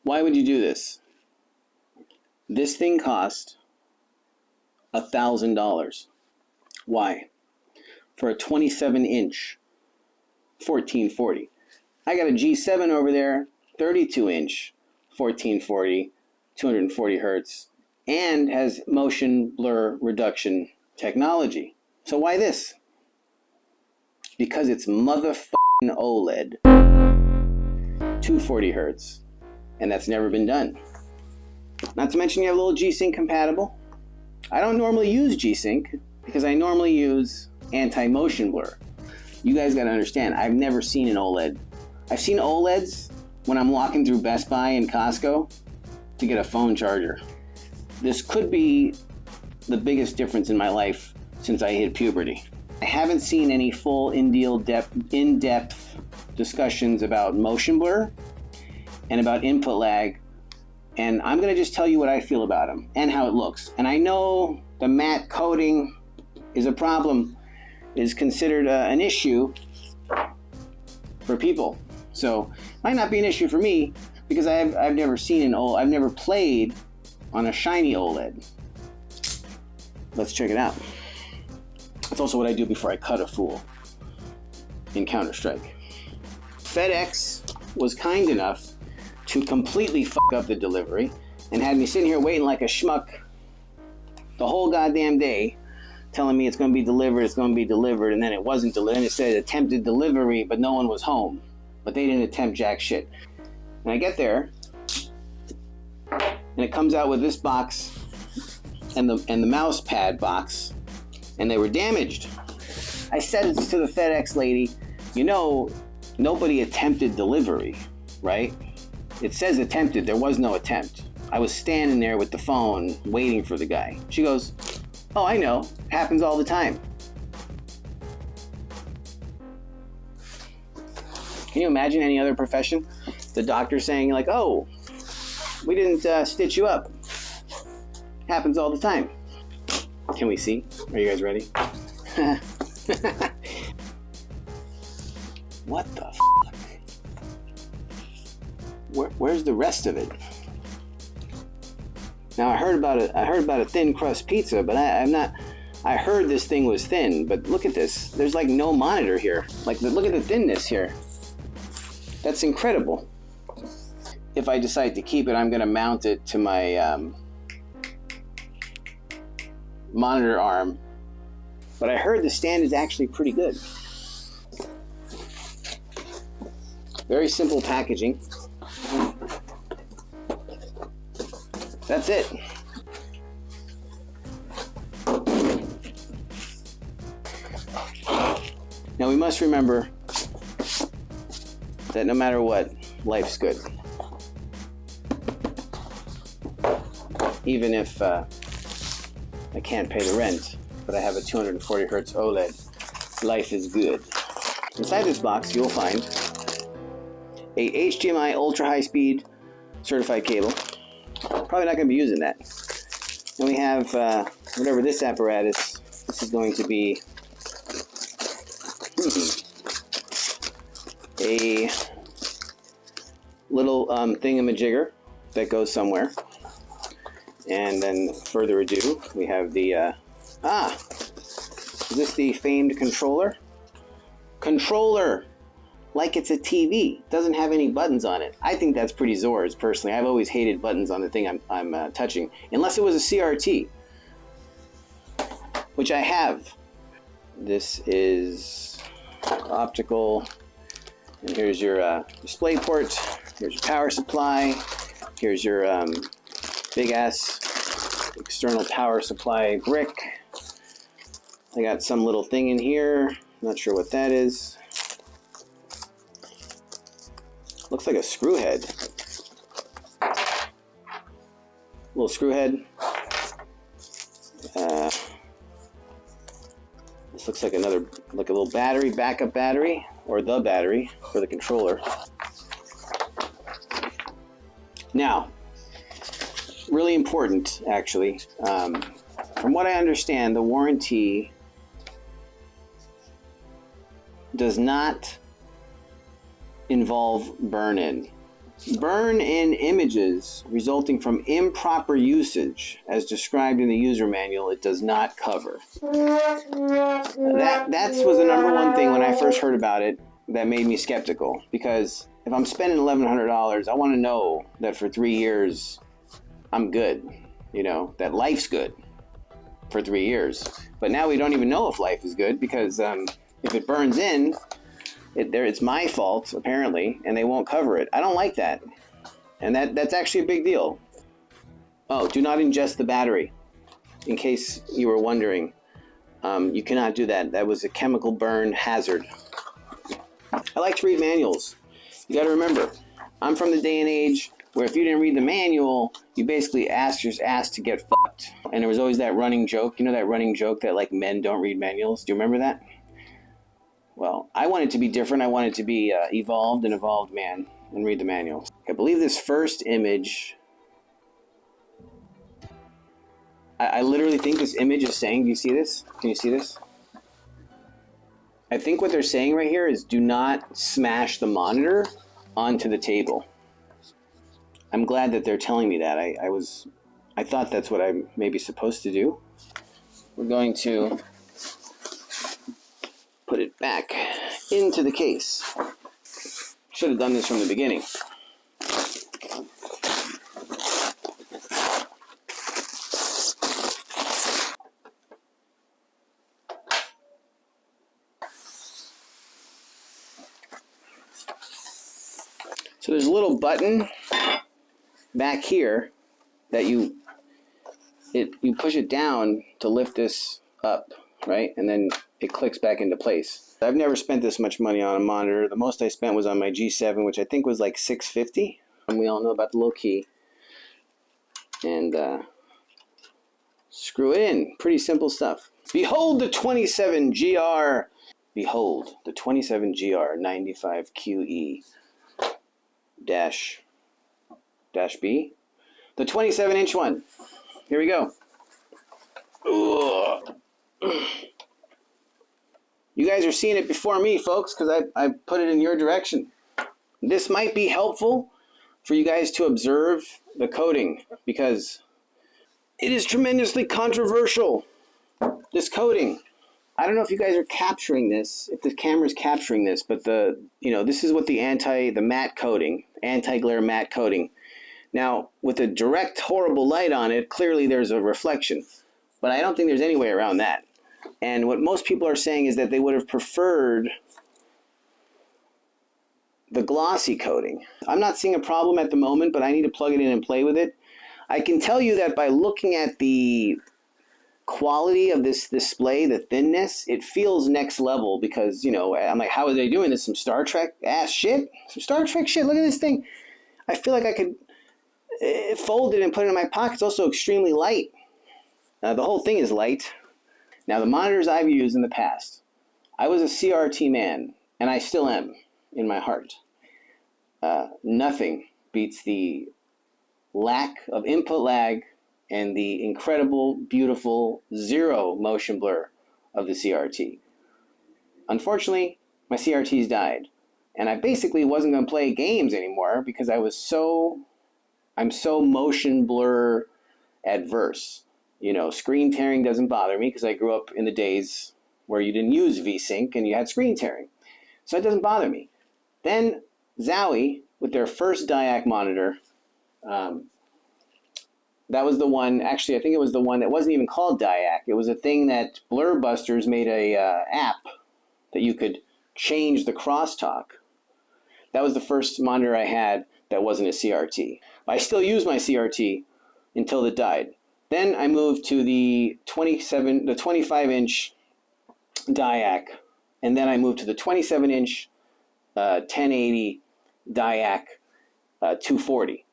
Why would you do this? This thing cost $1,000. Why? For a 27-inch 1440. I got a G7 over there, 32-inch 1440, 240 hertz, and has motion blur reduction technology. So why this? Because it's motherfucking OLED, 240 hertz, and that's never been done. Not to mention you have a little G-Sync compatible. I don't normally use G-Sync because I normally use anti-motion blur. You guys gotta understand, I've never seen an OLED. I've seen OLEDs when I'm walking through Best Buy and Costco to get a phone charger. This could be the biggest difference in my life since I hit puberty. I haven't seen any full in-depth discussions about motion blur and about input lag, and I'm gonna just tell you what I feel about them and how it looks. And I know the matte coating is a problem, is considered an issue for people. So it might not be an issue for me because I've never seen an OLED. I've never played on a shiny OLED. Let's check it out. That's also what I do before I cut a fool in Counter-Strike. FedEx was kind enough to completely fuck up the delivery and had me sitting here waiting like a schmuck the whole goddamn day, telling me it's going to be delivered, and then it wasn't delivered. And it said attempted delivery, but no one was home. But they didn't attempt jack shit. And I get there, and it comes out with this box and the mouse pad box, and they were damaged. I said to the FedEx lady, you know, nobody attempted delivery, right? It says attempted. There was no attempt. I was standing there with the phone waiting for the guy. She goes, oh, I know. Happens all the time. Can you imagine any other profession? The doctor saying like, oh, we didn't stitch you up. Happens all the time. Can we see? Are you guys ready? What the fuck? Where's the rest of it? Now I heard about a thin crust pizza, but I heard this thing was thin, but look at this. There's like no monitor here. Like look at the thinness here. That's incredible. If I decide to keep it, I'm gonna mount it to my monitor arm. But I heard the stand is actually pretty good. Very simple packaging. That's it. Now we must remember that no matter what, life's good. Even if I can't pay the rent, but I have a 240 hertz OLED, life is good. Inside this box, you'll find a HDMI ultra high speed certified cable. Probably not going to be using that. And we have whatever this apparatus. This is going to be a little thingamajigger that goes somewhere. And then, further ado, we have the is this the famed controller? Controller! Like it's a TV. Doesn't have any buttons on it. I think that's pretty Zorz, personally. I've always hated buttons on the thing I'm touching. Unless it was a CRT. Which I have. This is optical. And here's your display port. Here's your power supply. Here's your big ass external power supply brick. I got some little thing in here. Not sure what that is. Looks like a screw head. Little screw head. This looks like a little battery, backup battery, or the battery for the controller. Now, really important, actually. From what I understand, the warranty does not involve burn-in. Burn in images resulting from improper usage, as described in the user manual, it does not cover. That was the number one thing when I first heard about it that made me skeptical, because if I'm spending $1,100, I want to know that for 3 years I'm good, you know, that life's good for 3 years. But now we don't even know if life is good, because if it burns in, it's my fault, apparently, and they won't cover it. I don't like that. And that's actually a big deal. Oh, do not ingest the battery. In case you were wondering, you cannot do that. That was a chemical burn hazard. I like to read manuals. You got to remember, I'm from the day and age where if you didn't read the manual, you basically asked your ass to get fucked. And there was always that running joke. You know that running joke that like men don't read manuals? Do you remember that? Well, I wanted to be different. I wanted to be an evolved man and read the manuals. I believe this first image, I literally think this image is saying, do you see this? Can you see this? I think what they're saying right here is do not smash the monitor onto the table. I'm glad that they're telling me that. I thought that's what I'm maybe supposed to do. We're going to put it back into the case. Should have done this from the beginning. So there's a little button back here that you push it down to lift this up, right? And then it clicks back into place. I've never spent this much money on a monitor. The most I spent was on my G7, which I think was like $650. And we all know about the little key. And screw it in. Pretty simple stuff. Behold the 27GR. Behold the 27GR95QE dash B. The 27-inch one. Here we go. Ugh. You guys are seeing it before me, folks, because I put it in your direction. This might be helpful for you guys to observe the coding, because it is tremendously controversial, this coding. I don't know if you guys are capturing this, if the camera's capturing this, but this is what the matte coating, anti-glare matte coating. Now, with a direct horrible light on it, clearly there's a reflection, but I don't think there's any way around that. And what most people are saying is that they would have preferred the glossy coating. I'm not seeing a problem at the moment, but I need to plug it in and play with it. I can tell you that by looking at the quality of this display, the thinness, it feels next level, because, I'm like, how are they doing this? Some Star Trek ass shit? Some Star Trek shit? Look at this thing. I feel like I could fold it and put it in my pocket. It's also extremely light. The whole thing is light. Now, the monitors I've used in the past, I was a CRT man, and I still am in my heart. Nothing beats the lack of input lag and the incredible, beautiful, zero motion blur of the CRT. Unfortunately, my CRTs died, and I basically wasn't going to play games anymore because I'm so motion blur adverse. Screen tearing doesn't bother me because I grew up in the days where you didn't use VSync and you had screen tearing. So it doesn't bother me. Then Zowie, with their first DIAC monitor, that was the one, actually I think it was the one that wasn't even called DIAC. It was a thing that Blur Busters made a app that you could change the crosstalk. That was the first monitor I had that wasn't a CRT. I still use my CRT until it died. Then I moved to the 25-inch DIAC, and then I moved to the 27-inch 1080 DIAC 240.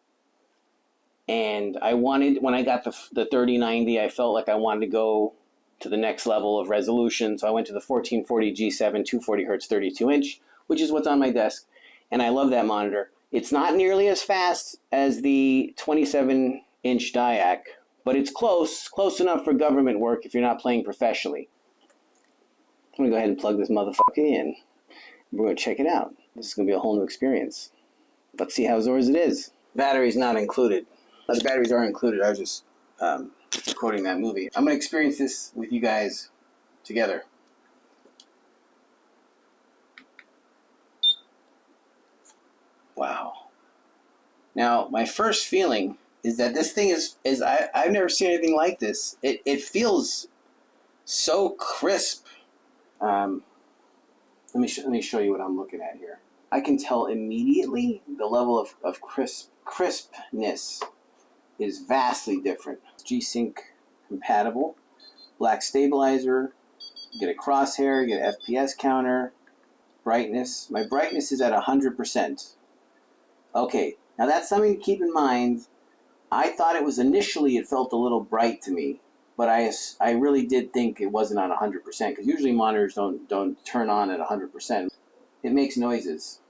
And when I got the 3090, I felt like I wanted to go to the next level of resolution, so I went to the 1440 G7 240hz 32-inch, which is what's on my desk, and I love that monitor. It's not nearly as fast as the 27-inch DIAC, but it's close enough for government work if you're not playing professionally. I'm going to go ahead and plug this motherfucker in. We're going to check it out. This is going to be a whole new experience. Let's see how Zorz it is. Batteries not included. The batteries are included. I was just quoting that movie. I'm going to experience this with you guys together. Wow. Now, my first feeling is that this thing I've never seen anything like this. It feels so crisp. Let me show you what I'm looking at here. I can tell immediately the level of crispness is vastly different. G-Sync compatible, black stabilizer, get a crosshair, get an FPS counter, brightness. My brightness is at 100%. Okay, now that's something to keep in mind. I thought it was initially, it felt a little bright to me, but I really did think it wasn't on 100% because usually monitors don't turn on at 100%. It makes noises.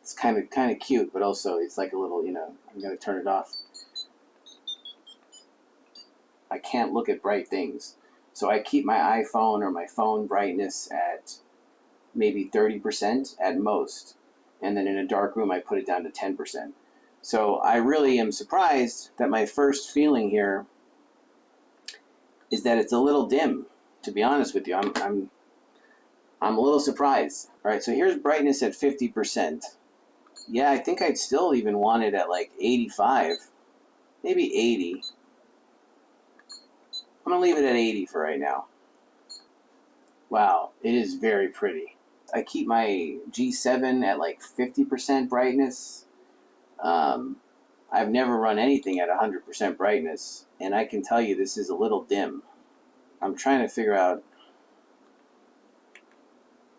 It's kind of cute, but also it's like a little, I'm gonna turn it off. I can't look at bright things, so I keep my iPhone or my phone brightness at maybe 30% at most, and then in a dark room I put it down to 10%. So I really am surprised that my first feeling here is that it's a little dim. To be honest with you, I'm a little surprised. All right, so here's brightness at 50%. Yeah, I think I'd still even want it at like 85, maybe 80. I'm gonna leave it at 80 for right now. Wow, it is very pretty. I keep my G7 at like 50% brightness. I've never run anything at 100% brightness, and I can tell you this is a little dim. I'm trying to figure out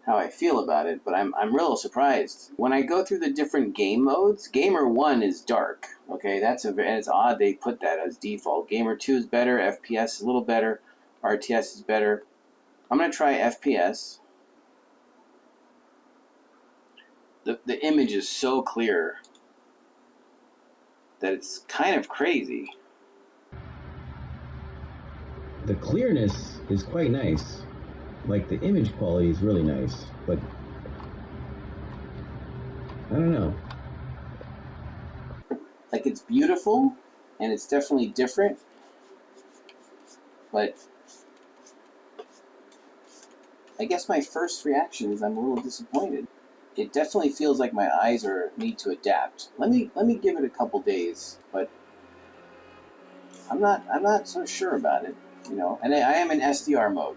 how I feel about it, but I'm real surprised. When I go through the different game modes, Gamer 1 is dark. Okay, and it's odd they put that as default. Gamer 2 is better, FPS is a little better, RTS is better. I'm going to try FPS. The image is so clear that it's kind of crazy. The clearness is quite nice. Like, the image quality is really nice, but I don't know. Like, it's beautiful, and it's definitely different, but I guess my first reaction is I'm a little disappointed. It definitely feels like my eyes need to adapt. Let me give it a couple days, but I'm not so sure about it, And I am in SDR mode.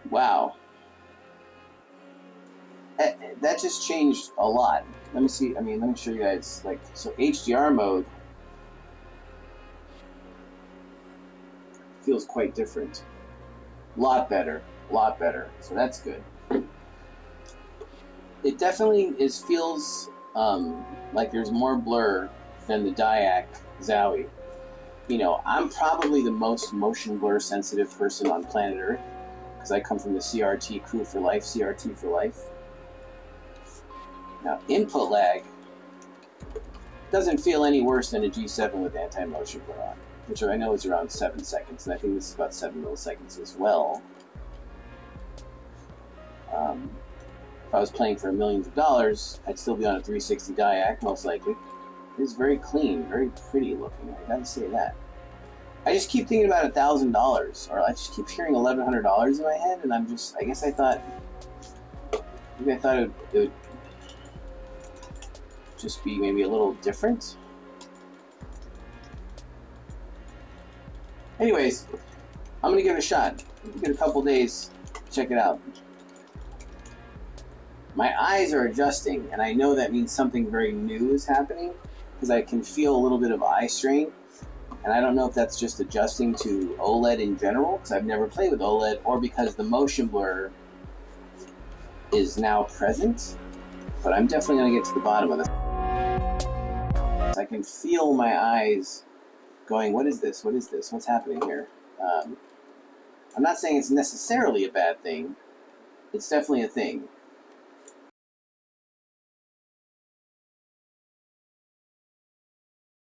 Wow. That just changed a lot. Let me see. Let me show you guys. So HDR mode feels quite different. A lot better. So that's good. It definitely feels like there's more blur than the Diac Zowie. I'm probably the most motion blur sensitive person on planet Earth because I come from the CRT crew for life, CRT for life. Now, input lag doesn't feel any worse than a G7 with anti-motion blur on, which I know is around 7 seconds, and I think this is about 7 milliseconds as well. If I was playing for millions of dollars, I'd still be on a 360 Diac, most likely. It's very clean, very pretty looking, I gotta say that. I just keep thinking about $1,000, or I just keep hearing $1,100 in my head, and I guess I thought it would just be maybe a little different. Anyways, I'm gonna give it a shot. Give it a couple days, check it out. My eyes are adjusting, and I know that means something very new is happening because I can feel a little bit of eye strain, and I don't know if that's just adjusting to OLED in general because I've never played with OLED, or because the motion blur is now present, but I'm definitely going to get to the bottom of this. I can feel my eyes going, what is this? What's happening here? I'm not saying it's necessarily a bad thing. It's definitely a thing.